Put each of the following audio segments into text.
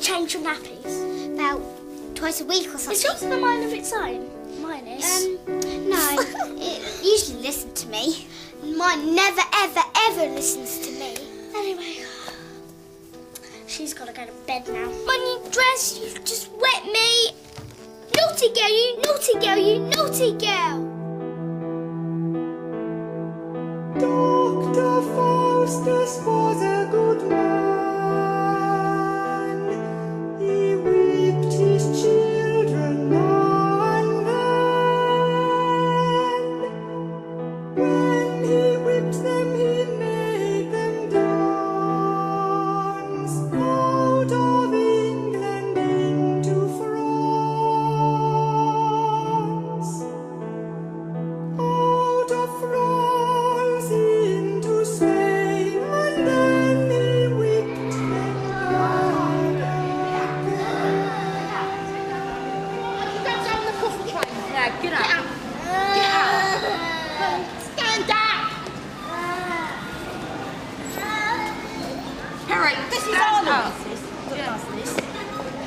change your nappies? About twice a week or something. Is yours in a mind of its own? Mine is. No. It usually listens to me. Mine never, ever, ever listens to me. Anyway, she's got to go to bed now. My new dress, you just wet me. Naughty girl, you naughty girl, you naughty girl. Dr. Faustus was a good man. He whipped his children now and then. When he whipped them, he made them dance out of England into France. Out of France into Spain, and then he whipped them down Get down the coffee train now. Get out. Get out. Stand up. Harry, this is our house.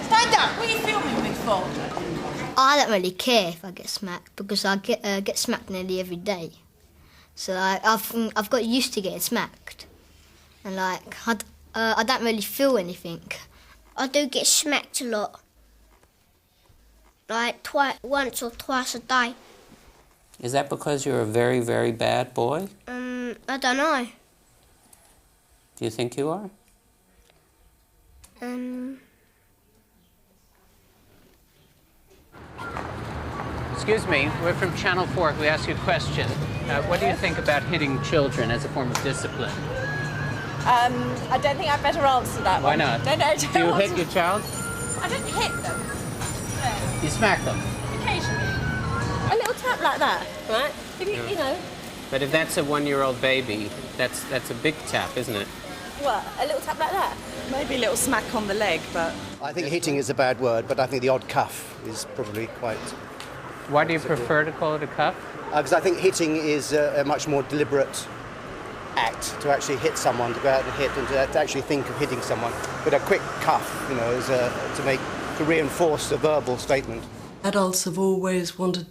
Stand up. What are you filming me for? I don't really care if I get smacked because I get smacked nearly every day. So I've got used to getting smacked, and I don't really feel anything. I do get smacked a lot. Like once or twice a day. Is that because you're a very, very bad boy? I don't know. Do you think you are? Excuse me, we're from Channel 4. We ask you a question. What do you think about hitting children as a form of discipline? I don't think I'd better answer that Why one. not? No, Do you hit your child? I don't hit them. No. You smack them? Occasionally. A little tap like that, right? If you know. But if that's a one-year-old baby, that's a big tap, isn't it? What? A little tap like that? Maybe a little smack on the leg, but... I think hitting is a bad word, but I think the odd cuff is probably quite... Why do you prefer to call it a cuff? Because I think hitting is a much more deliberate act, to actually hit someone, to go out and hit, and to actually think of hitting someone. But a quick cuff, you know, is to reinforce a verbal statement. Adults have always wanted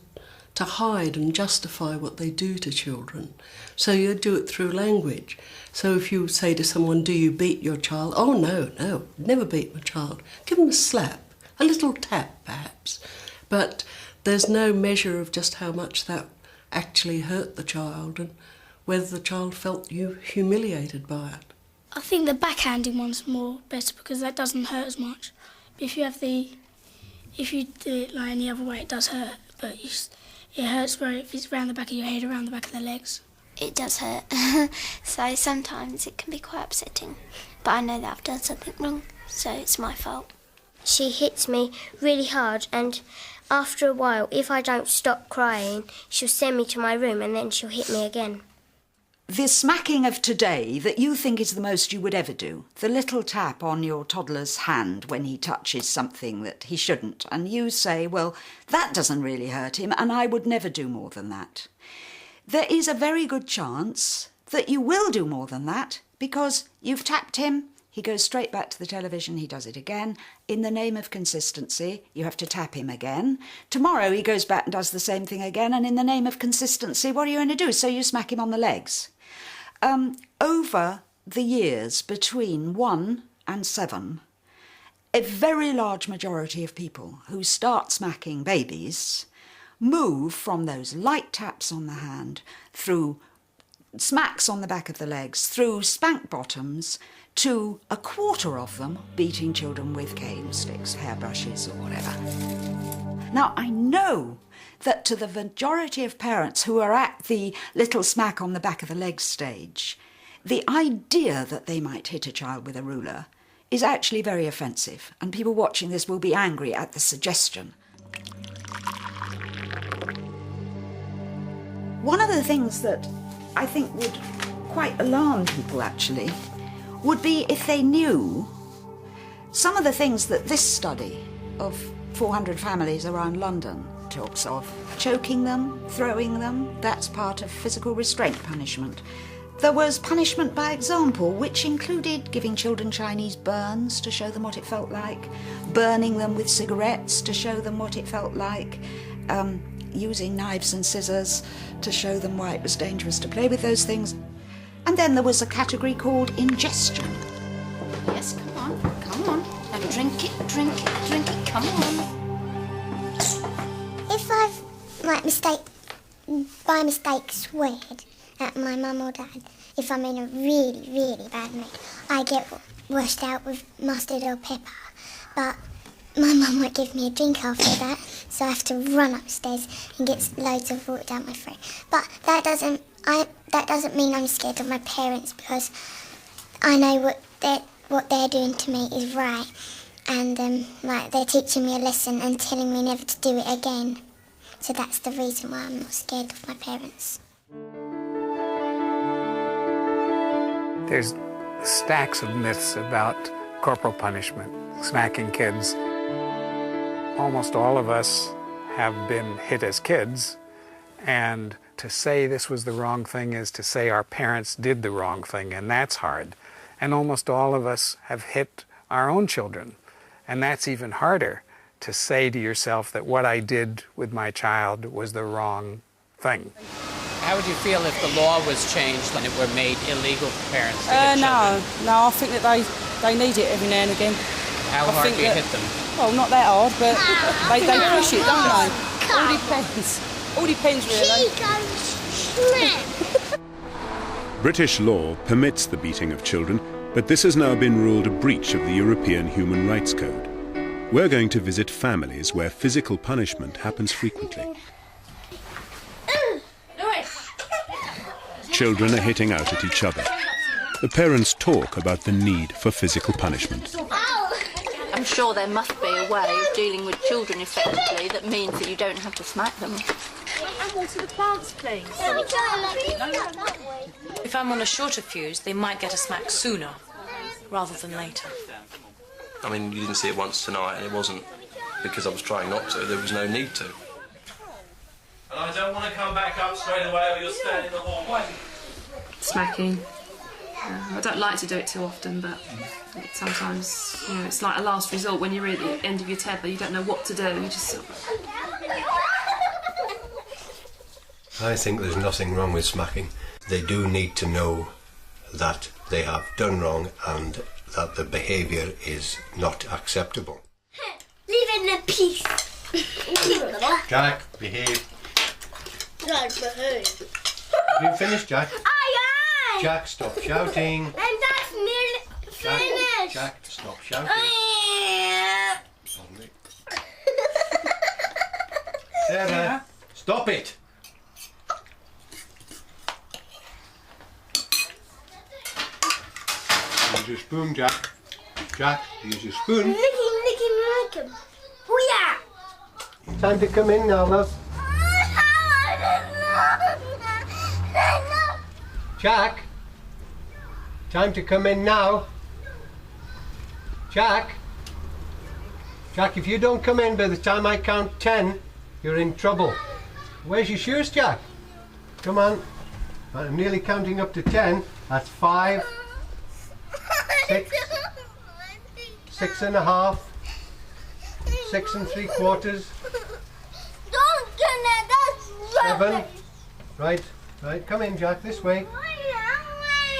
to hide and justify what they do to children. So you do it through language. So if you say to someone, do you beat your child? Oh, no, never beat my child. Give them a slap, a little tap, perhaps. But there's no measure of just how much that actually hurt the child and whether the child felt humiliated by it. I think the backhanding one's more better because that doesn't hurt as much. If you do it like any other way, it does hurt, but it hurts if it's round the back of your head, around the back of the legs. It does hurt. So sometimes it can be quite upsetting. But I know that I've done something wrong, so it's my fault. She hits me really hard, and after a while, if I don't stop crying, she'll send me to my room and then she'll hit me again. The smacking of today that you think is the most you would ever do, the little tap on your toddler's hand when he touches something that he shouldn't, and you say, well, that doesn't really hurt him and I would never do more than that. There is a very good chance that you will do more than that because you've tapped him, he goes straight back to the television, he does it again. In the name of consistency, you have to tap him again. Tomorrow he goes back and does the same thing again, and in the name of consistency, what are you going to do? So you smack him on the legs. Over the years between 1 and 7, a very large majority of people who start smacking babies move from those light taps on the hand, through smacks on the back of the legs, through spank bottoms, to a quarter of them beating children with cane sticks, hairbrushes or whatever. Now, I know that to the majority of parents who are at the little smack on the back of the leg stage, the idea that they might hit a child with a ruler is actually very offensive, and people watching this will be angry at the suggestion. One of the things that I think would quite alarm people, actually, would be if they knew some of the things that this study of 400 families around London talks of. Choking them, throwing them, that's part of physical restraint punishment. There was punishment by example, which included giving children Chinese burns to show them what it felt like, burning them with cigarettes to show them what it felt like, using knives and scissors to show them why it was dangerous to play with those things. And then there was a category called ingestion. Yes, come on. Now drink it, come on. If I've, by mistake, sweared at my mum or dad, if I'm in a really, really bad mood, I get washed out with mustard or pepper. But my mum won't give me a drink after that, so I have to run upstairs and get loads of water down my throat. But that doesn't mean I'm scared of my parents, because I know what they're doing to me is right, and they're teaching me a lesson and telling me never to do it again. So that's the reason why I'm not scared of my parents. There's stacks of myths about corporal punishment, smacking kids. Almost all of us have been hit as kids, and to say this was the wrong thing is to say our parents did the wrong thing, and that's hard. And almost all of us have hit our own children, and that's even harder, to say to yourself that what I did with my child was the wrong thing. How would you feel if the law was changed and it were made illegal for parents to hit children? No, I think that they need it every now and again. How hard do you hit them? Well, not that hard, but they push it, don't they? All depends really. British law permits the beating of children, but this has now been ruled a breach of the European Human Rights Code. We're going to visit families where physical punishment happens frequently. Children are hitting out at each other. The parents talk about the need for physical punishment. I'm sure there must be a way of dealing with children effectively that means that you don't have to smack them. And water the plants, please. If I'm on a shorter fuse, they might get a smack sooner rather than later. I mean, you didn't see it once tonight, and it wasn't because I was trying not to. There was no need to. And I don't want to come back up straight away, or you'll stand in the hallway. Smacking. I don't like to do it too often, but sometimes, it's like a last resort when you're at the end of your tether. You don't know what to do. You just sort of... I think there's nothing wrong with smacking. They do need to know that they have done wrong and that the behaviour is not acceptable. Leave it in peace. Jack, behave. Jack, behave. Have you finished, Jack? Aye. Jack, stop shouting. And that's nearly finished. Jack, stop shouting. Sarah, stop it. Use your spoon, Jack. Jack, use your spoon. Lick him. Oh yeah. Time to come in now, love. Jack, time to come in now. Jack, if you don't come in by the time I count 10, you're in trouble. Where's your shoes, Jack? Come on. I'm nearly counting up to 10. That's 5, 6, 6 and a half, 6 3/4, 7. Right, come in, Jack, this way.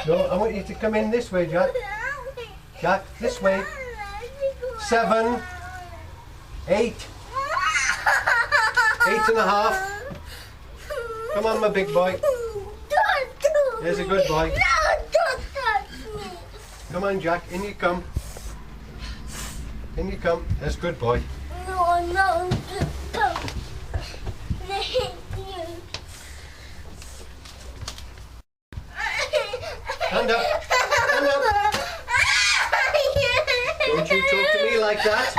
No, I want you to come in this way, Jack. Jack, this way. 7, 8, 8 and a half. Come on, my big boy. There's a good boy. Come on, Jack, in you come. In you come. That's a good boy. No. Stand up. Stand up. Don't you talk to me like that. Is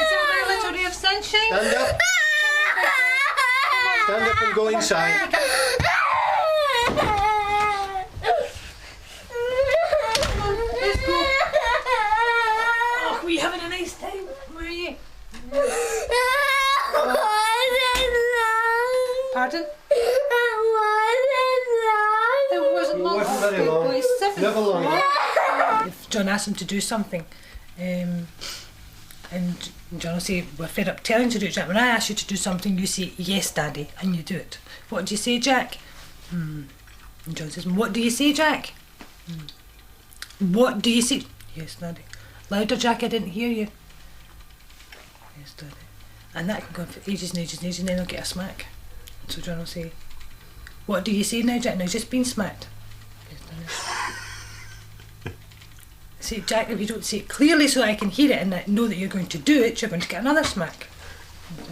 that a little of sunshine? Stand up. Stand up and go inside. Let's go. Oh, were you having a nice time? Were you? Pardon? There wasn't never long enough. If John asks him to do something, and John will say, we're fed up telling you to do it, Jack. When I ask you to do something, you say, yes, Daddy, and you do it. What do you say, Jack? And John says, what do you say, Jack? What do you say? Yes, Daddy. Louder, Jack, I didn't hear you. Yes, Daddy. And that can go on for ages and ages and ages, and then he'll get a smack. And so John will say, what do you say now, Jack? No, he's just been smacked. Yes, Daddy. Say, Jack, if you don't say it clearly so I can hear it and I know that you're going to do it, you're going to get another smack. And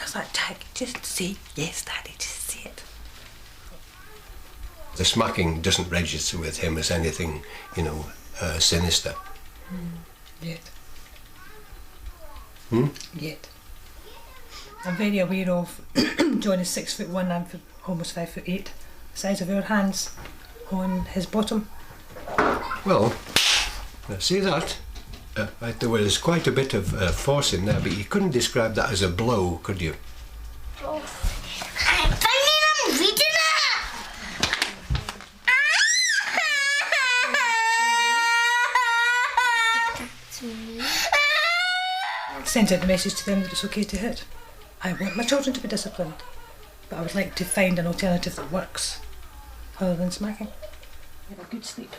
I was like, Jack, just say, yes, Daddy, just say it. The smacking doesn't register with him as anything, sinister. Yet. Yet. I'm very aware of John is 6'1", I'm almost 5'8", the size of our hands on his bottom. Well, see that? There was quite a bit of force in there, but you couldn't describe that as a blow, could you? Sends out the message to them that it's okay to hit. I want my children to be disciplined, but I would like to find an alternative that works other than smacking. You have a good sleep,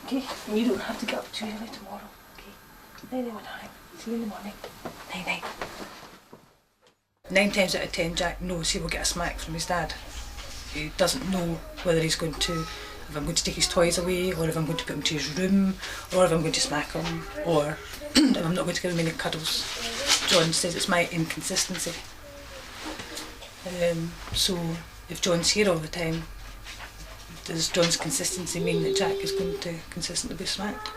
okay? And you don't have to get up too early tomorrow, okay? Night, night. See you in the morning. Night, night. 9 times out of 10, Jack knows he will get a smack from his dad. He doesn't know whether he's going to, if I'm going to take his toys away, or if I'm going to put him to his room, or if I'm going to smack him, or if I'm not going to give him any cuddles. John says it's my inconsistency. So if John's here all the time, does John's consistency mean that Jack is going to consistently be smacked?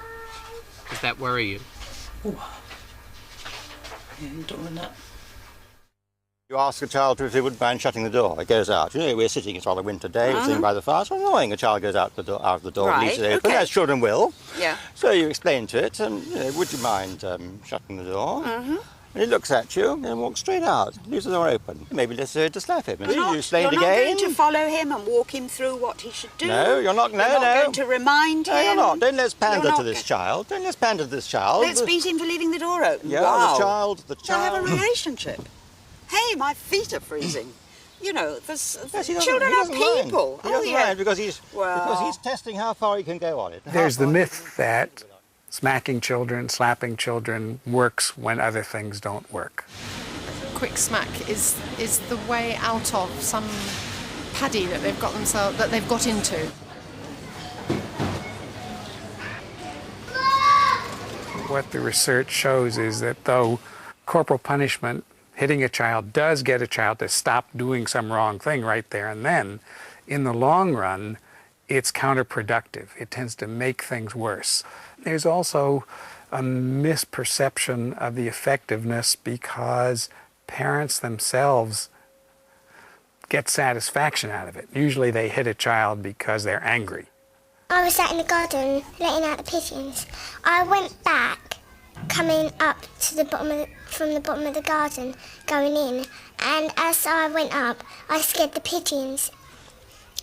Does that worry you? Oh, yeah, you don't want that. You ask a child if he wouldn't mind shutting the door. It goes out. We're sitting, it's on a winter day, we're sitting by the fire. It's annoying. A child goes out the door, leaves it open, as children will. Yeah. So you explain to it, and would you mind shutting the door? And he looks at you and walks straight out, leaves the door open. Maybe necessary to slap him. And you explain again. You're not going to follow him and walk him through what he should do? No, you're not. No, you're not going to remind him? No, you're not. Don't let's pander to this child. Don't let's pander to this child. Let's beat him for leaving the door open? Yeah, wow. the child. They have a relationship. Hey, my feet are freezing. Children are people. He doesn't mind because he's testing how far he can go on it. There's the myth that smacking children, slapping children works when other things don't work. Quick smack is the way out of some paddy that they've got into. What the research shows is that though corporal punishment, hitting a child, does get a child to stop doing some wrong thing right there and then, in the long run, it's counterproductive. It tends to make things worse. There's also a misperception of the effectiveness because parents themselves get satisfaction out of it. Usually they hit a child because they're angry. I was out in the garden letting out the pigeons. I went back, coming up to the bottom from the bottom of the garden, going in, and as I went up, I scared the pigeons.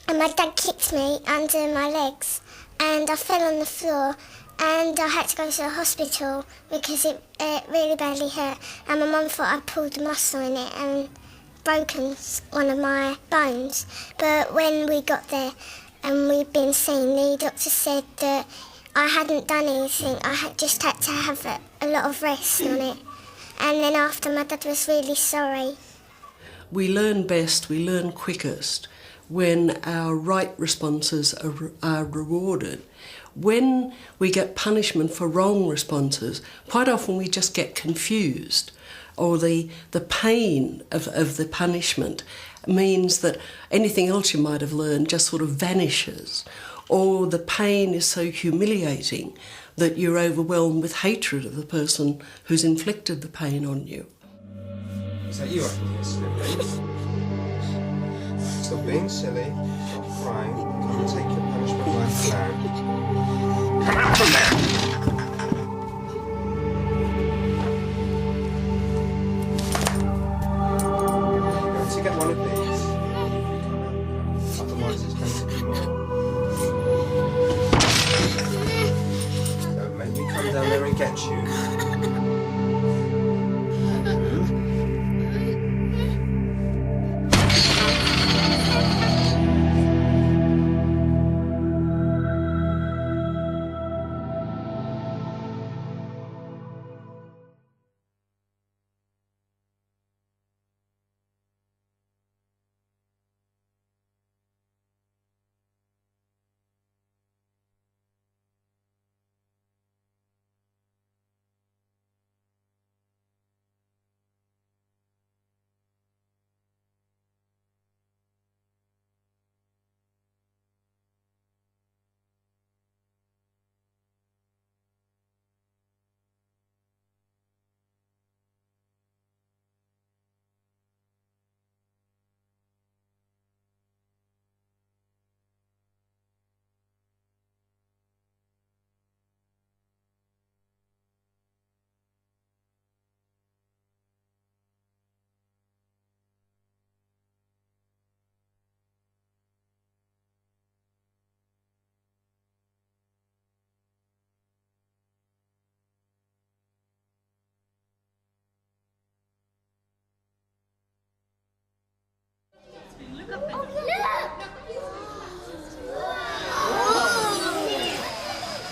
And my dad kicked me under my legs, and I fell on the floor, and I had to go to the hospital because it really badly hurt. And my mum thought I pulled a muscle in it and broken one of my bones. But when we got there and we'd been seen, the doctor said that I hadn't done anything. I had just had to have a lot of rest on it. And then after, my dad was really sorry. We learn best, we learn quickest when our right responses are rewarded. When we get punishment for wrong responses, quite often we just get confused, or the pain of the punishment means that anything else you might have learned just sort of vanishes, or the pain is so humiliating that you're overwhelmed with hatred of the person who's inflicted the pain on you. Is that you? Stop being silly, stop crying, come and take your punishment right now. Come out from there! You're going to get one of these. Otherwise it's going to be more. get you.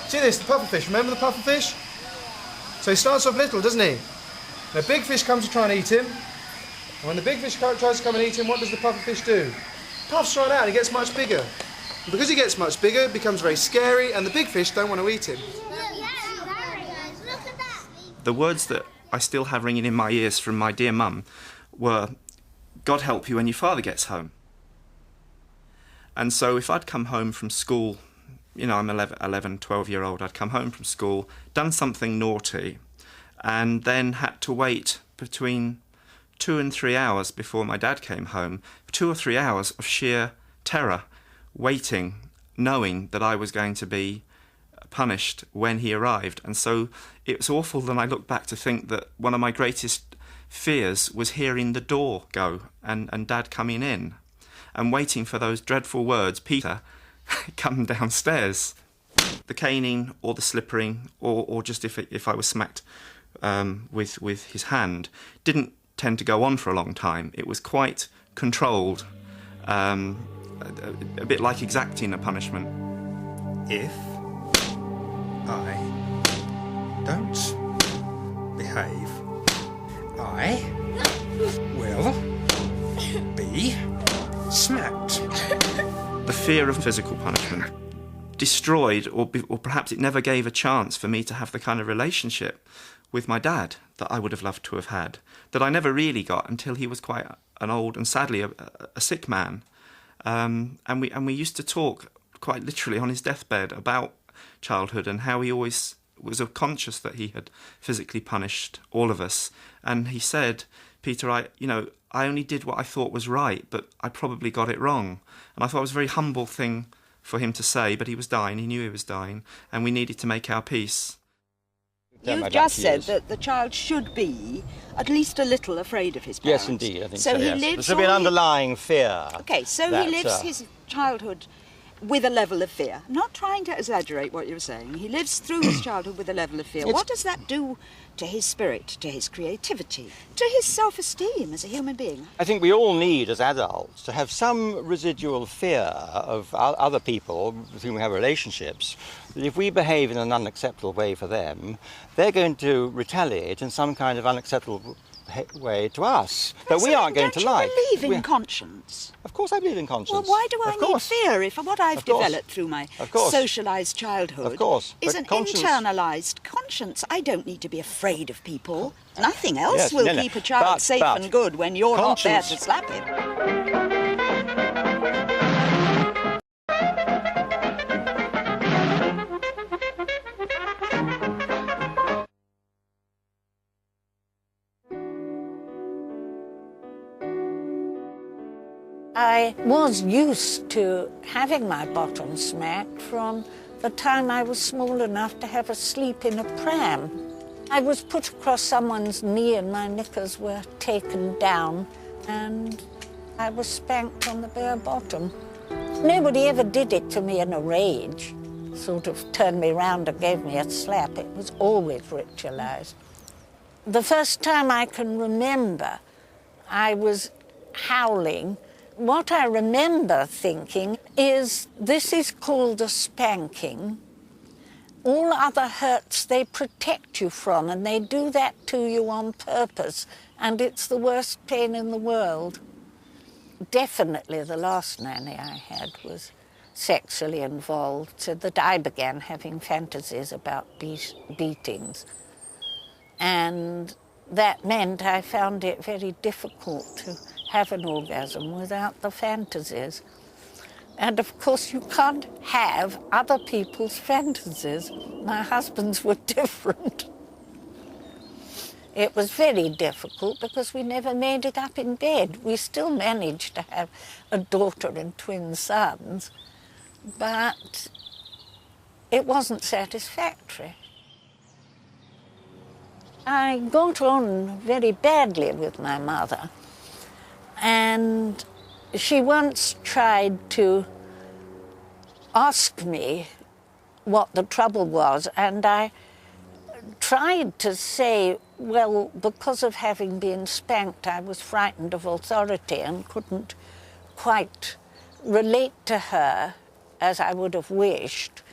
See this, the pufferfish. Remember the pufferfish? So he starts off little, doesn't he? And a big fish comes to try and eat him. And when the big fish tries to come and eat him, what does the pufferfish do? Puffs right out and he gets much bigger. And because he gets much bigger, it becomes very scary, and the big fish don't want to eat him. The words that I still have ringing in my ears from my dear mum were, God help you when your father gets home. And so if I'd come home from school, you know, I'm 11, 12-year-old, I'd come home from school, done something naughty, and then had to wait between 2 and 3 hours before my dad came home, 2 or 3 hours of sheer terror, waiting, knowing that I was going to be punished when he arrived. And so it was awful that I look back to think that one of my greatest fears was hearing the door go and Dad coming in and waiting for those dreadful words, Peter, come downstairs. The caning or the slippering or just if I was smacked with his hand didn't tend to go on for a long time. It was quite controlled, a bit like exacting a punishment. If I don't behave, I will be smacked. The fear of physical punishment destroyed, or perhaps it never gave a chance for me to have the kind of relationship with my dad that I would have loved to have had, that I never really got until he was quite an old and sadly a sick man. And we used to talk quite literally on his deathbed about childhood and how he always was conscious that he had physically punished all of us. And he said, Peter, I only did what I thought was right, but I probably got it wrong. And I thought it was a very humble thing for him to say, but he was dying, he knew he was dying, and we needed to make our peace. You've just said that the child should be at least a little afraid of his parents. Yes, indeed, I think so. So, He yes. lives There should be an underlying fear. Okay, so he lives his childhood with a level of fear. I'm not trying to exaggerate what you're saying. He lives through his childhood with a level of fear. What does that do to his spirit, to his creativity, to his self-esteem as a human being? I think we all need, as adults, to have some residual fear of other people with whom we have relationships. That if we behave in an unacceptable way for them, they're going to retaliate in some kind of unacceptable way to us that we aren't going to like. Don't you believe in conscience? Of course I believe in conscience. Well, why do I need fear if what I've developed through my socialised childhood is an internalised conscience? I don't need to be afraid of people. Nothing else will keep a child safe and good when you're not there to slap him. I was used to having my bottom smacked from the time I was small enough to have a sleep in a pram. I was put across someone's knee and my knickers were taken down and I was spanked on the bare bottom. Nobody ever did it to me in a rage. sort of turned me round and gave me a slap. It was always ritualised. The first time I can remember, I was howling. What I remember thinking is, this is called a spanking. All other hurts they protect you from, and they do that to you on purpose, and it's the worst pain in the world. Definitely the last nanny I had was sexually involved, so that I began having fantasies about beatings. And that meant I found it very difficult to have an orgasm without the fantasies. And of course you can't have other people's fantasies. My husband's were different. It was very difficult because we never made it up in bed. We still managed to have a daughter and twin sons, but it wasn't satisfactory. I got on very badly with my mother, and she once tried to ask me what the trouble was, and I tried to say, well, because of having been spanked, I was frightened of authority and couldn't quite relate to her as I would have wished.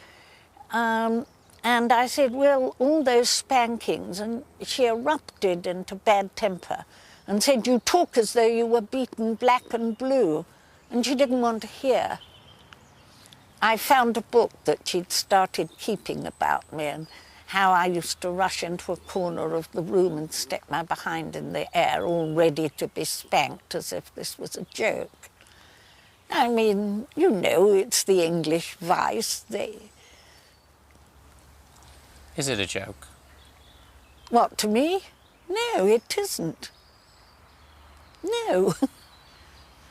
And I said, well, all those spankings, and she erupted into bad temper and said, you talk as though you were beaten black and blue, and she didn't want to hear. I found a book that she'd started keeping about me and how I used to rush into a corner of the room and stick my behind in the air, all ready to be spanked as if this was a joke. I mean, you know, it's the English vice. Is it a joke? What, to me? No, it isn't. No.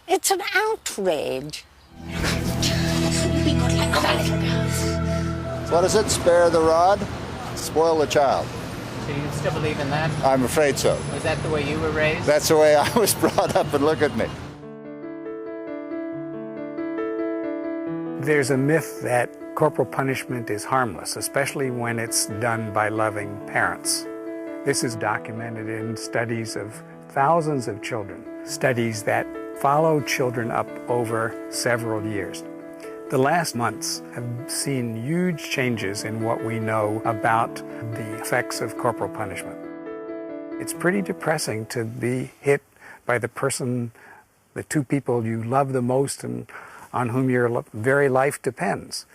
It's an outrage. What is it? Spare the rod, spoil the child. Do you still believe in that? I'm afraid so. Was that the way you were raised? That's the way I was brought up, and look at me. There's a myth that corporal punishment is harmless, especially when it's done by loving parents. This is documented in studies of thousands of children, studies that follow children up over several years. The last months have seen huge changes in what we know about the effects of corporal punishment. It's pretty depressing to be hit by the person, the two people you love the most and on whom your very life depends.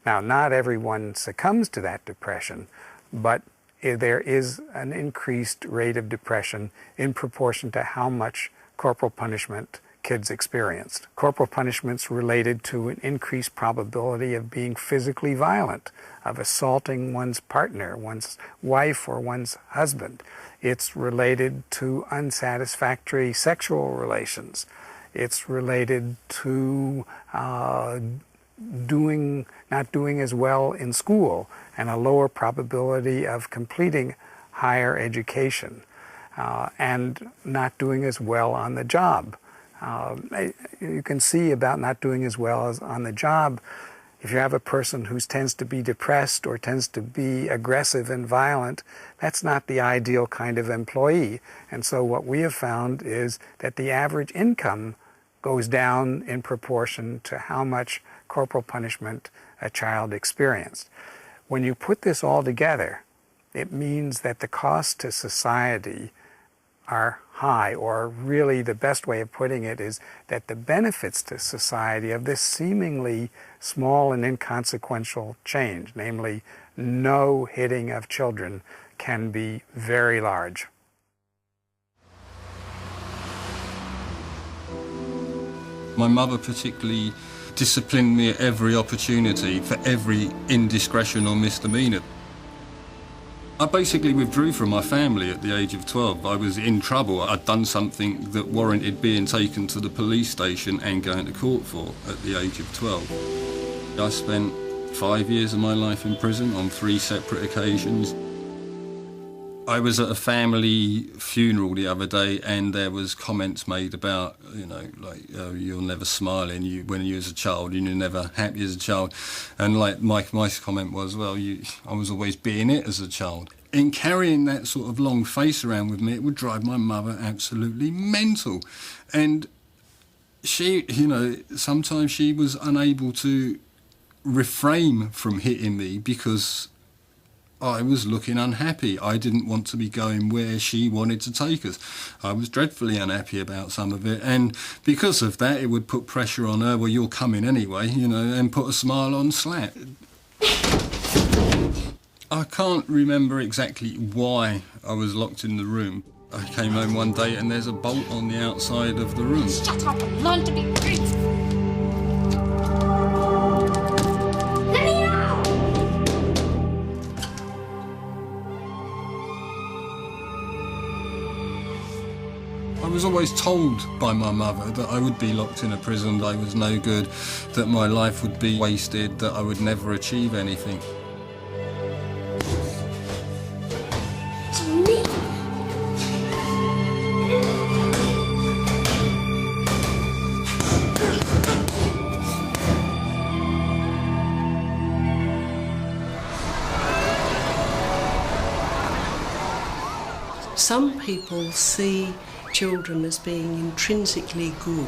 Now, not everyone succumbs to that depression, but there is an increased rate of depression in proportion to how much corporal punishment kids experienced. Corporal punishment's related to an increased probability of being physically violent, of assaulting one's partner, one's wife, or one's husband. It's related to unsatisfactory sexual relations. It's related to not doing as well in school and a lower probability of completing higher education and not doing as well on the job. You can see about not doing as well as on the job. If you have a person who tends to be depressed or tends to be aggressive and violent, that's not the ideal kind of employee. And so what we have found is that the average income goes down in proportion to how much corporal punishment a child experienced. When you put this all together, it means that the costs to society are high, or really the best way of putting it is that the benefits to society of this seemingly small and inconsequential change, namely no hitting of children, can be very large. My mother particularly disciplined me at every opportunity for every indiscretion or misdemeanour. I basically withdrew from my family at the age of 12. I was in trouble. I'd done something that warranted being taken to the police station and going to court for at the age of 12. I spent 5 years of my life in prison on 3 separate occasions. I was at a family funeral the other day, and there was comments made about, you know, like, oh, you're never smiling when you was a child, and you're never happy as a child. And like my comment was, well, I was always being it as a child. In carrying that sort of long face around with me, it would drive my mother absolutely mental. And she, you know, sometimes she was unable to refrain from hitting me because I was looking unhappy. I didn't want to be going where she wanted to take us. I was dreadfully unhappy about some of it, and because of that, it would put pressure on her. Well, you're coming anyway, you know, and put a smile on Slat. I can't remember exactly why I was locked in the room. I came home one day and there's a bolt on the outside of the room. Shut up and learn to be good. I was always told by my mother that I would be locked in a prison, that I was no good, that my life would be wasted, that I would never achieve anything. Some people see children as being intrinsically good.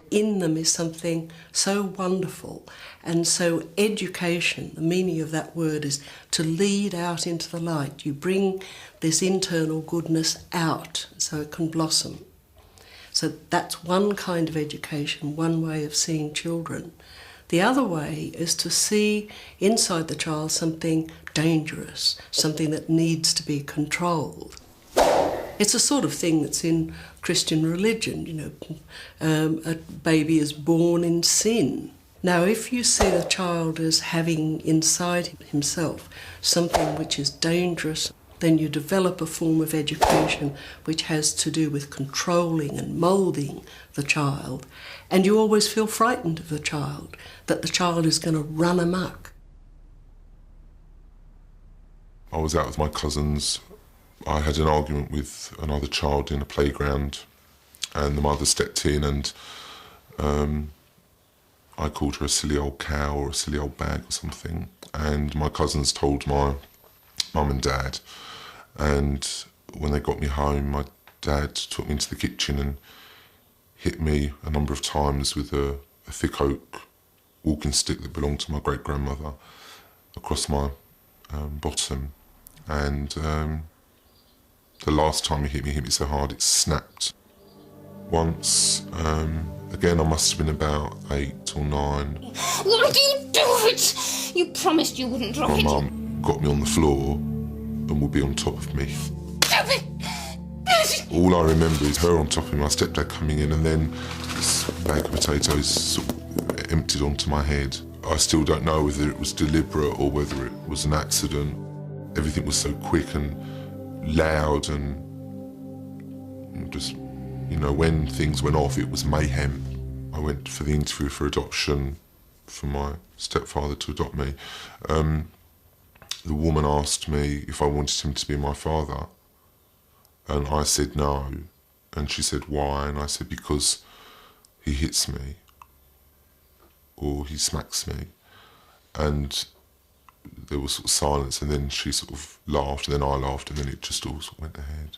In them is something so wonderful, and so education, the meaning of that word is to lead out into the light. You bring this internal goodness out so it can blossom. So that's one kind of education, one way of seeing children. The other way is to see inside the child something dangerous, something that needs to be controlled. It's a sort of thing that's in Christian religion, you know, a baby is born in sin. Now, if you see the child as having inside himself something which is dangerous, then you develop a form of education which has to do with controlling and moulding the child, and you always feel frightened of the child, that the child is going to run amok. I was out with my cousins. I had an argument with another child in a playground, and the mother stepped in, and I called her a silly old cow or a silly old bag or something, and my cousins told my mum and dad, and when they got me home, my dad took me into the kitchen and hit me a number of times with a thick oak walking stick that belonged to my great-grandmother across my bottom, and the last time he hit me so hard it snapped. Once, again I must have been about 8 or 9. Why do you do it? You promised you wouldn't drop My it. mum got me on the floor and would be on top of me. Stop it! All I remember is her on top of me, my stepdad coming in, and then this bag of potatoes sort of emptied onto my head. I still don't know whether it was deliberate or whether it was an accident. Everything was so quick and loud, and just, you know, when things went off, it was mayhem. I went for the interview for adoption, for my stepfather to adopt me. The woman asked me if I wanted him to be my father, and I said no, and she said why, and I said because he hits me or he smacks me, and there was sort of silence, and then she sort of laughed, and then I laughed, and then it just all sort of went ahead.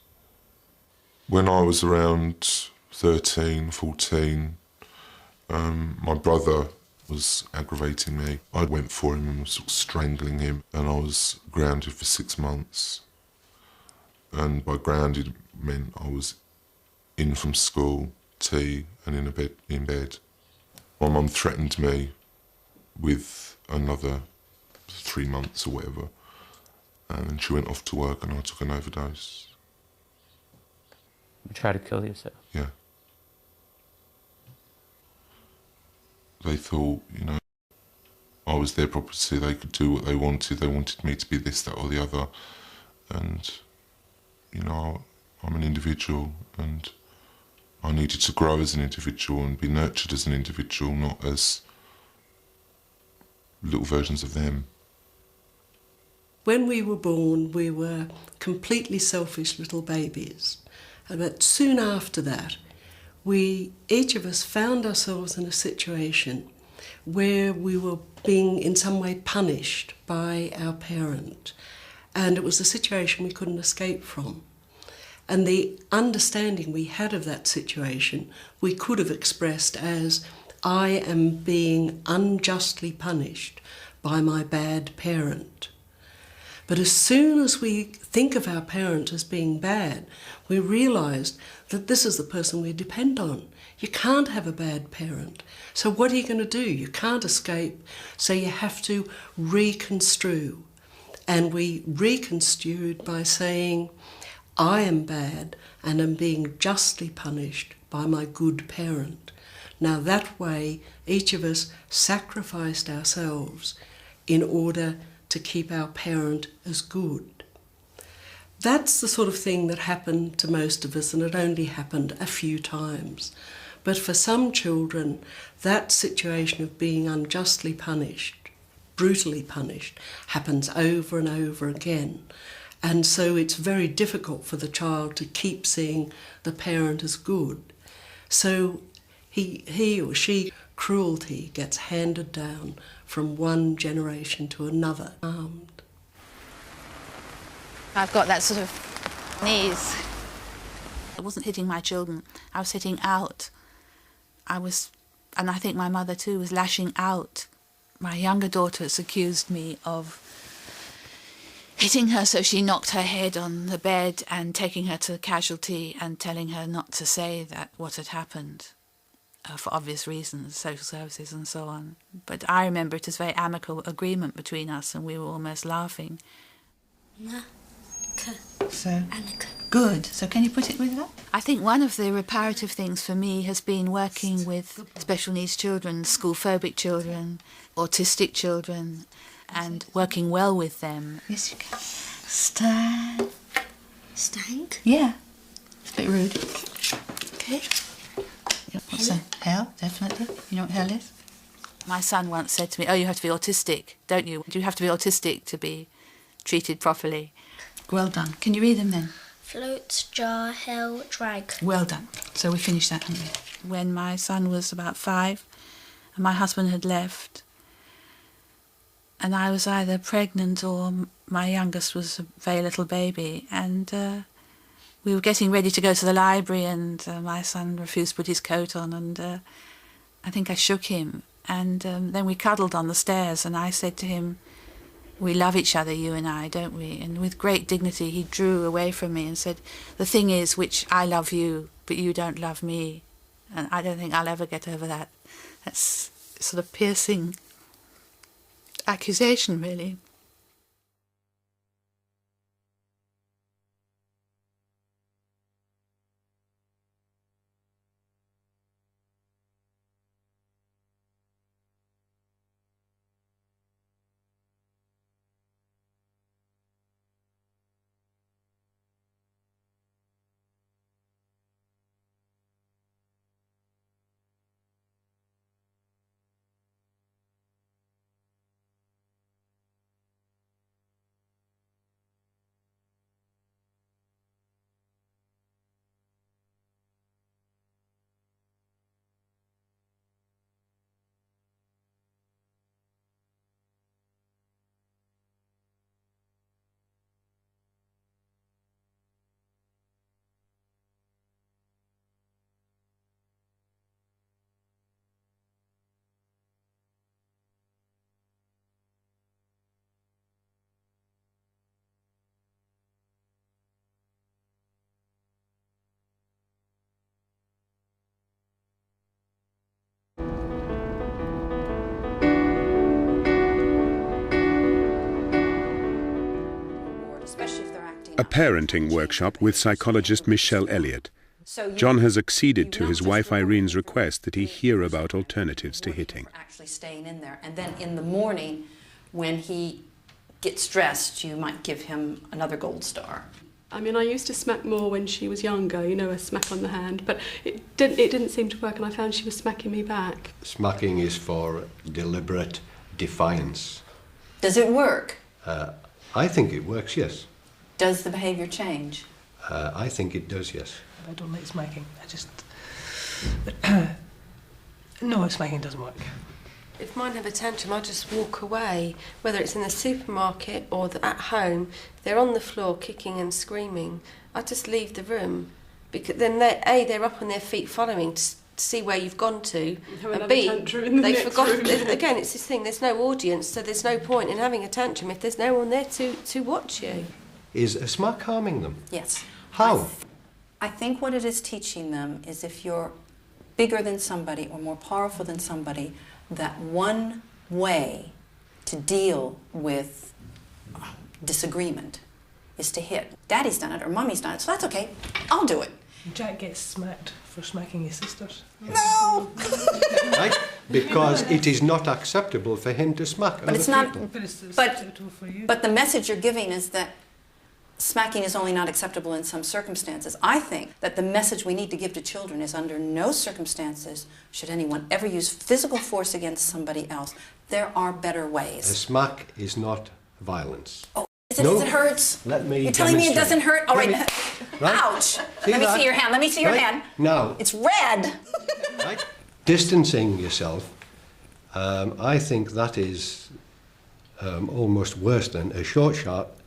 When I was around 13, 14, my brother was aggravating me. I went for him and was sort of strangling him, and I was grounded for 6 months. And by grounded meant I was in from school, tea, and in bed. My mum threatened me with another 3 months or whatever, and then she went off to work and I took an overdose. You tried to kill yourself? Yeah. They thought, you know, I was their property, they could do what they wanted me to be this, that or the other, and, you know, I'm an individual and I needed to grow as an individual and be nurtured as an individual, not as little versions of them. When we were born, we were completely selfish little babies. But soon after that, each of us found ourselves in a situation where we were being in some way punished by our parent. And it was a situation we couldn't escape from. And the understanding we had of that situation, we could have expressed as, I am being unjustly punished by my bad parent. But as soon as we think of our parent as being bad, we realised that this is the person we depend on. You can't have a bad parent. So what are you going to do? You can't escape, so you have to reconstrue. And we reconstrued by saying, I am bad and am being justly punished by my good parent. Now that way, each of us sacrificed ourselves in order to keep our parent as good. That's the sort of thing that happened to most of us, and it only happened a few times. But for some children, that situation of being unjustly punished, brutally punished, happens over and over again. And so it's very difficult for the child to keep seeing the parent as good. So he or she, cruelty gets handed down from one generation to another. I've got that sort of knees. I wasn't hitting my children, I was hitting out. And I think my mother too was lashing out. My younger daughter has accused me of hitting her, so she knocked her head on the bed and taking her to casualty and telling her not to say that what had happened. For obvious reasons, social services and so on. But I remember it as a very amicable agreement between us, and we were almost laughing. So, good. So can you put it with that? I think one of the reparative things for me has been working with special needs children, school-phobic children, autistic children, and working well with them. Yes, you can. Stand. Stank? Yeah. It's a bit rude. Okay. What's that? Hell, definitely. You know what hell is? My son once said to me, oh, you have to be autistic, don't you? Do you have to be autistic to be treated properly? Well done. Can you read them then? Float, jar, hell, drag. Well done. So we finished that, haven't we? When my son was about 5 and my husband had left, and I was either pregnant or my youngest was a very little baby, and we were getting ready to go to the library, and my son refused to put his coat on, and I think I shook him, and then we cuddled on the stairs, and I said to him, we love each other, you and I, don't we? And with great dignity he drew away from me and said, the thing is, which I love you, but you don't love me, and I don't think I'll ever get over that. That's sort of piercing accusation, really. A parenting workshop with psychologist Michelle Elliott. John has acceded to his wife Irene's request that he hear about alternatives to hitting. Actually staying in there, and then in the morning, when he gets dressed, you might give him another gold star. I mean, I used to smack more when she was younger, you know, a smack on the hand, but it didn't seem to work, and I found she was smacking me back. Smacking is for deliberate defiance. Does it work? I think it works, yes. Does the behaviour change? I think it does, yes. I don't like smacking. I just... No, smacking doesn't work. If mine have a tantrum, I'll just walk away, whether it's in the supermarket or at home. If they're on the floor kicking and screaming, I just leave the room. Because then they're up on their feet following to see where you've gone to, and B, they forgot. Again, it's this thing, there's no audience, so there's no point in having a tantrum if there's no one there to watch you. Is a smack harming them? Yes. How? I think what it is teaching them is if you're bigger than somebody or more powerful than somebody, that one way to deal with disagreement is to hit. Daddy's done it or Mummy's done it, so that's okay. I'll do it. Jack gets smacked for smacking his sisters. No! Right? Because it is not acceptable for him to smack But other it's not. people. But the message you're giving is that smacking is only not acceptable in some circumstances. I think that the message we need to give to children is under no circumstances should anyone ever use physical force against somebody else. There are better A ways. smack is not violence. Oh, is it hurts? Let me You're telling me it doesn't hurt? All right. Right? Ouch! See Let me that? see your hand. Let me see your Right? hand. Now. It's red. Right? Distancing yourself, I think that is almost worse than a short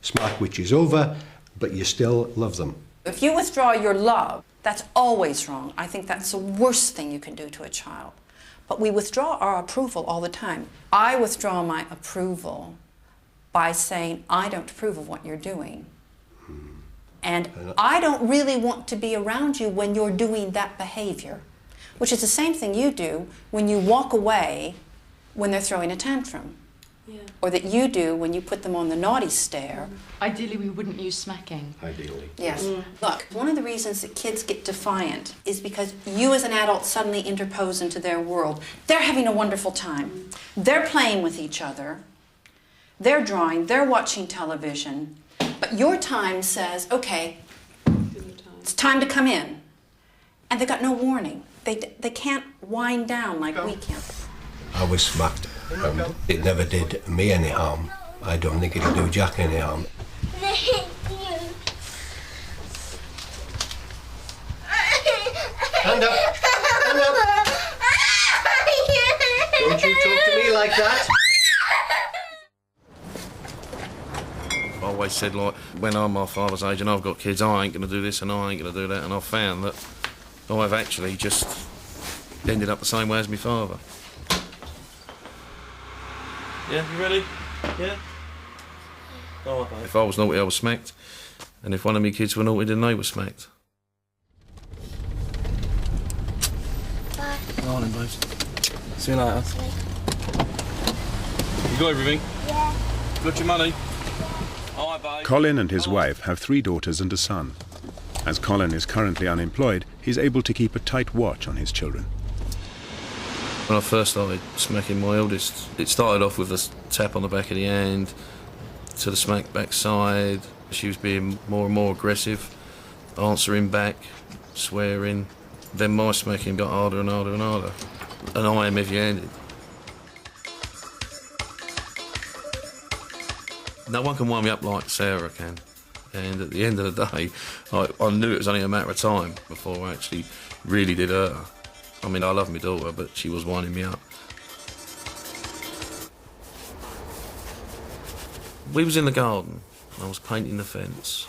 smack which is over, but you still love them. If you withdraw your love, that's always wrong. I think that's the worst thing you can do to a child. But we withdraw our approval all the time. I withdraw my approval by saying, I don't approve of what you're doing. And I don't really want to be around you when you're doing that behavior, which is the same thing you do when you walk away when they're throwing a tantrum. Yeah. Or that you do when you put them on the naughty stare. Ideally, we wouldn't use smacking. Ideally. Yes. Look, one of the reasons that kids get defiant is because you as an adult suddenly interpose into their world. They're having a wonderful time. They're playing with each other. They're drawing. They're watching television. But your time says, okay, it's time to come in. And they've got no warning. They can't wind down like we can. I was smacked. It never did me any harm. I don't think it'll do Jack any harm. Stand up. Stand up. Don't you talk to me like that. I always said, like, when I'm my father's age and I've got kids, I ain't going to do this and I ain't going to do that, and I've found that I've actually just ended up the same way as my father. Yeah, you ready? Yeah? Oh, okay. If I was naughty, I was smacked, and if one of my kids were naughty, then they were smacked. Bye. Morning, babes. See you later. You got everything? Yeah. Got your money? Colin and his wife have 3 daughters and a son. As Colin is currently unemployed, he's able to keep a tight watch on his children. When I first started smacking my eldest, it started off with a tap on the back of the hand, to the smack backside. She was being more and more aggressive, answering back, swearing. Then my smacking got harder and harder and harder, and I am heavy-handed. No one can wind me up like Sarah can. And at the end of the day, I knew it was only a matter of time before I actually really did hurt her. I mean, I love my daughter, but she was winding me up. We was in the garden. I was painting the fence.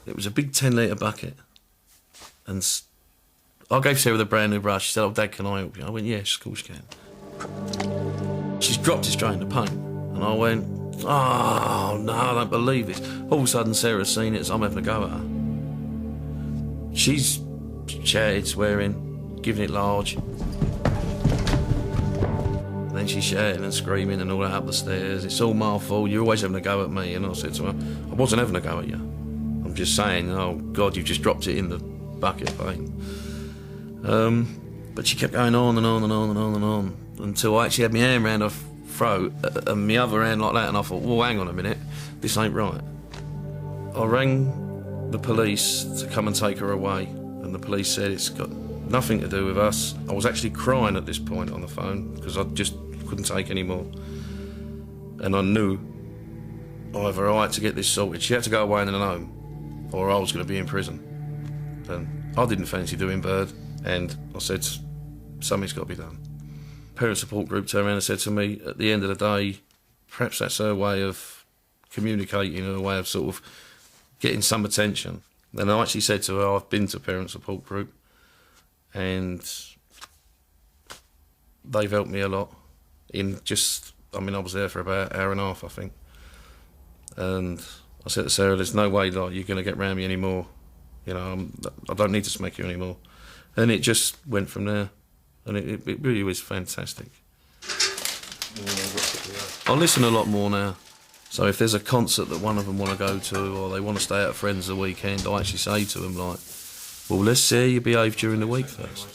It was a big 10-litre bucket. And I gave Sarah the brand new brush. She said, "Oh, Dad, can I help you?" I went, "Yes, of course you can." She's dropped it straight in the paint. And I went, "Oh, no, I don't believe this." All of a sudden, Sarah's seen it, so I'm having a go at her. She's shouted, swearing, giving it large. And then she's shouting and screaming and all that up the stairs. "It's all my fault, you're always having a go at me." And I said to her, "I wasn't having a go at you. I'm just saying, oh, God, you've just dropped it in the bucket of paint." But she kept going on and on and on and on and on until I actually had my hand around her throat and my other hand like that, and I thought, well, hang on a minute, this ain't right. I rang the police to come and take her away, and the police said it's got nothing to do with us. I was actually crying at this point on the phone because I just couldn't take any more. And I knew either I had to get this sorted, she had to go away in an home, or I was going to be in prison. And I didn't fancy doing bird, and I said, something's got to be done. Parent support group turned around and said to me, at the end of the day, perhaps that's her way of communicating, her way of sort of getting some attention. And I actually said to her, I've been to parent support group, and they've helped me a lot in just, I mean, I was there for about an hour and a half, I think. And I said to Sarah, there's no way like, you're going to get round me anymore. You know, I don't need to smack you anymore. And it just went from there. And it really was fantastic. I listen a lot more now. So if there's a concert that one of them want to go to, or they want to stay out with friends the weekend, I actually say to them, like, well, let's see how you behave during the week first.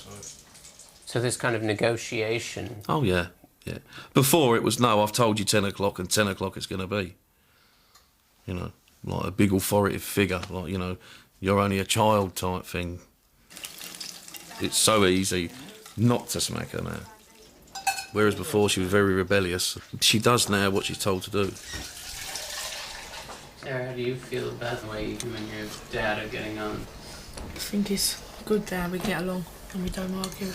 So there's kind of negotiation. Oh, yeah, yeah. Before it was, no, I've told you 10 o'clock and 10 o'clock it's going to be. You know, like a big authoritative figure, like, you know, you're only a child type thing. It's so easy not to smack her now. Whereas before she was very rebellious. She does now what she's told to do. Sarah, how do you feel about the way you and your dad are getting on? I think it's good that we get along and we don't argue.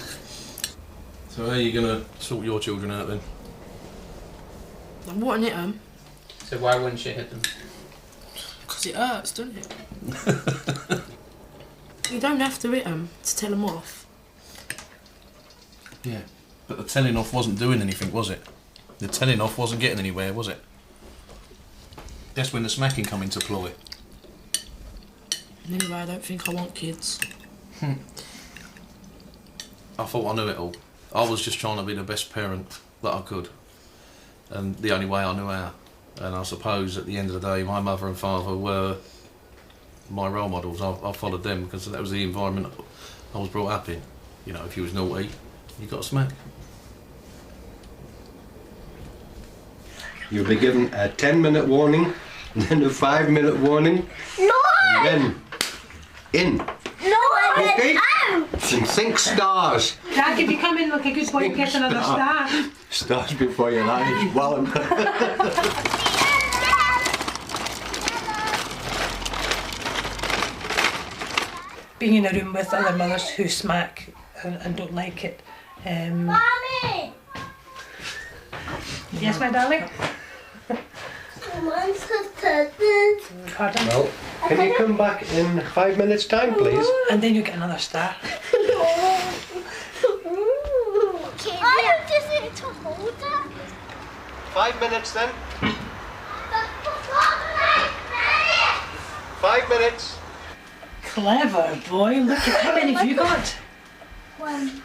So how are you going to sort your children out then? I wouldn't hit them. So why wouldn't you hit them? Because it hurts, doesn't it? You don't have to hit them to tell them off. Yeah, but the telling off wasn't doing anything, was it? The telling off wasn't getting anywhere, was it? That's when the smacking come into play. Anyway, I don't think I want kids. I thought I knew it all. I was just trying to be the best parent that I could. And the only way I knew how. And I suppose at the end of the day, my mother and father were my role models. I followed them because that was the environment I was brought up in. You know, if you was naughty, you got a smack. You'll be given a 10-minute warning, and then a 5-minute warning. No! And then in. No, I Okay? out! And think stars. Jack, if you come in like a good boy, get another star. Stars before your eyes. Well, Being in a room with other mothers who smack and don't like it. Mommy! Yes, my darling? Pardon? well, can you come back in 5 minutes' time, please? And then you get another star. I just need to hold it. 5 minutes then. 5 minutes. Clever boy. Look at how many have you got? One.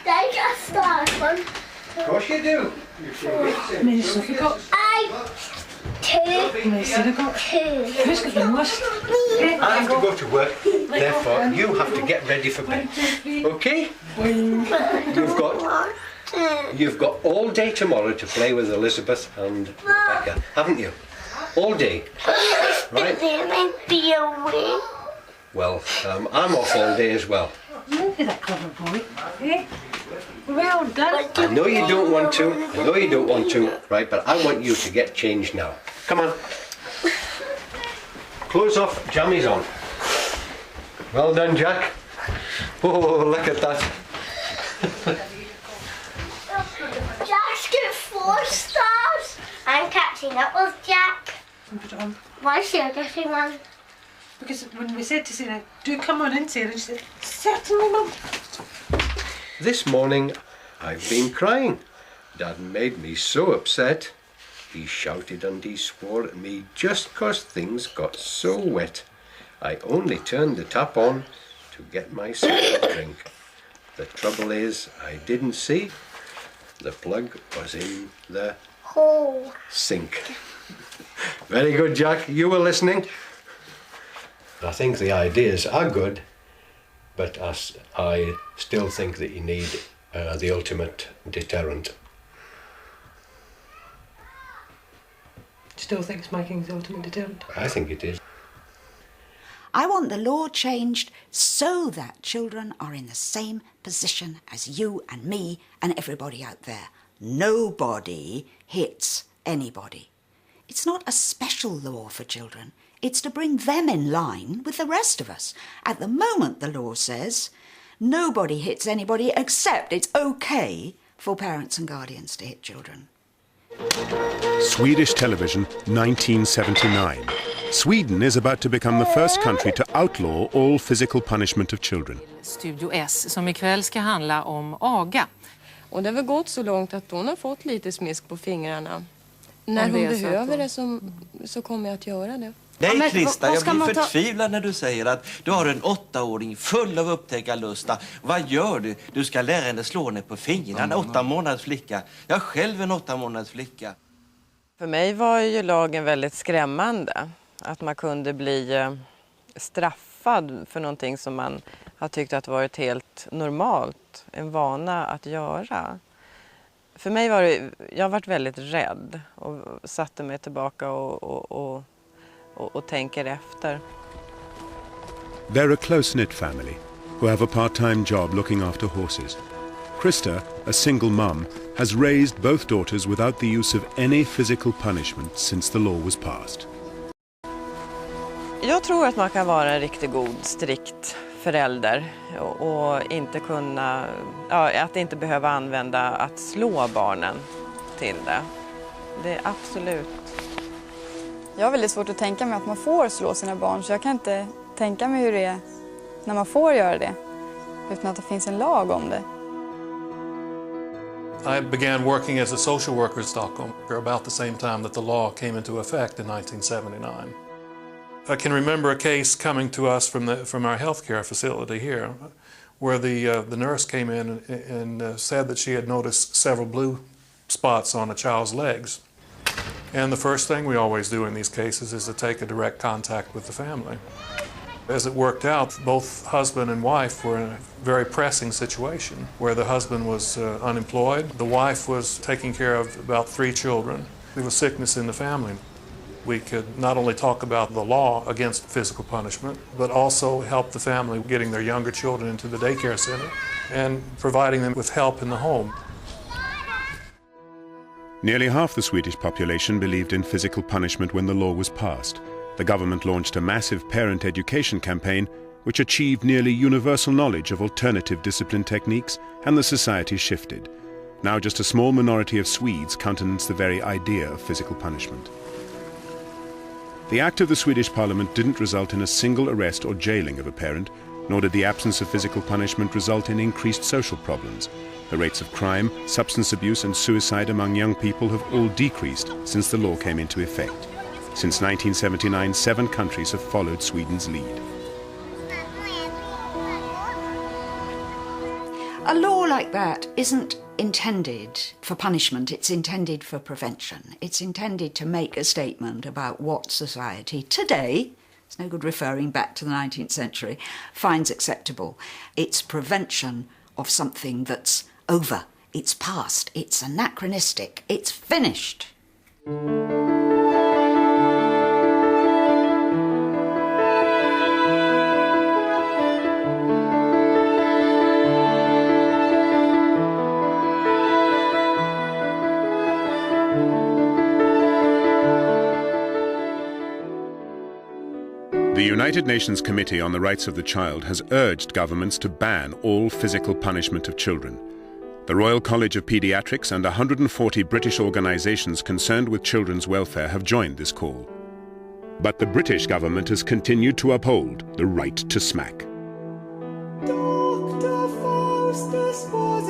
They get a star. One. Of course you do. How many have you got? Two. How many have you got? Two. Who's got the most? I have to go to work, therefore you have to get ready for bed. Okay? You've got all day tomorrow to play with Elizabeth and Rebecca, haven't you? All day. Right? Be away. Well, I'm off all day as well. Look at that clever boy. Eh? Well done. I know you don't want to, right, but I want you to get changed now. Come on. Clothes off, jammies on. Well done, Jack. Oh, look at that. Jack's got 4 stars. I'm catching up with Jack. Why is she getting one? Because when we said to Sarah, do come on in, Sarah, she said, certainly, Mum. This morning, I've been crying. Dad made me so upset. He shouted and he swore at me just 'cause things got so wet. I only turned the tap on to get myself a drink. The trouble is, I didn't see. The plug was in the hole. Sink. Very good, Jack. You were listening. I think the ideas are good, but I still think that you need the ultimate deterrent. Still think smacking is the ultimate deterrent? I think it is. I want the law changed so that children are in the same position as you and me and everybody out there. Nobody hits anybody. It's not a special law for children. It's to bring them in line with the rest of us. At the moment, the law says nobody hits anybody except it's okay for parents and guardians to hit children. Swedish television, 1979. Sweden is about to become the first country to outlaw all physical punishment of children. Studio S som ikväll ska handla om aga. Och det har väl gått så långt att hon har fått lite smisk på fingrarna. När hon behöver det så kommer jag att göra det. Nej, Krista, jag blir förtvivlad när du säger att du har en 8-åring full av upptäckarlusta. Vad gör du? Du ska lära henne slå henne på fingrarna. 8 månaders flicka. Jag är själv en 8 månaders flicka. För mig var ju lagen väldigt skrämmande. Att man kunde bli straffad för någonting som man har tyckt att varit helt normalt. En vana att göra. För mig var det, jag har varit väldigt rädd och satte mig tillbaka och tänker efter. They're a close-knit family who have a part-time job looking after horses. Krista, a single mum, has raised both daughters without the use of any physical punishment since the law was passed. Jag tror att man kan vara en riktigt god, strikt förälder och inte kunna, att inte behöva använda att slå barnen till det. Det är absolut. Jag har väldigt svårt att tänka mig att man får slå sina barn, så jag kan inte tänka mig hur det är när man får göra det utan att det finns en lag om det. I began working as a social worker in Stockholm about the same time that the law came into effect in 1979. I can remember a case coming to us from our healthcare facility here, where the nurse came in and said that she had noticed several blue spots on a child's legs. And the first thing we always do in these cases is to take a direct contact with the family. As it worked out, both husband and wife were in a very pressing situation where the husband was unemployed. The wife was taking care of about 3 children. There was sickness in the family. We could not only talk about the law against physical punishment, but also help the family getting their younger children into the daycare center and providing them with help in the home. Nearly half the Swedish population believed in physical punishment when the law was passed. The government launched a massive parent education campaign which achieved nearly universal knowledge of alternative discipline techniques, and the society shifted. Now just a small minority of Swedes countenance the very idea of physical punishment. The act of the Swedish parliament didn't result in a single arrest or jailing of a parent, nor did the absence of physical punishment result in increased social problems. The rates of crime, substance abuse and suicide among young people have all decreased since the law came into effect. Since 1979, 7 countries have followed Sweden's lead. A law like that isn't intended for punishment, it's intended for prevention. It's intended to make a statement about what society today, it's no good referring back to the 19th century, finds acceptable. It's prevention of something that's over, it's past, it's anachronistic, it's finished. The United Nations Committee on the Rights of the Child has urged governments to ban all physical punishment of children. The Royal College of Paediatrics and 140 British organisations concerned with children's welfare have joined this call. But the British government has continued to uphold the right to smack. Dr. Faustus was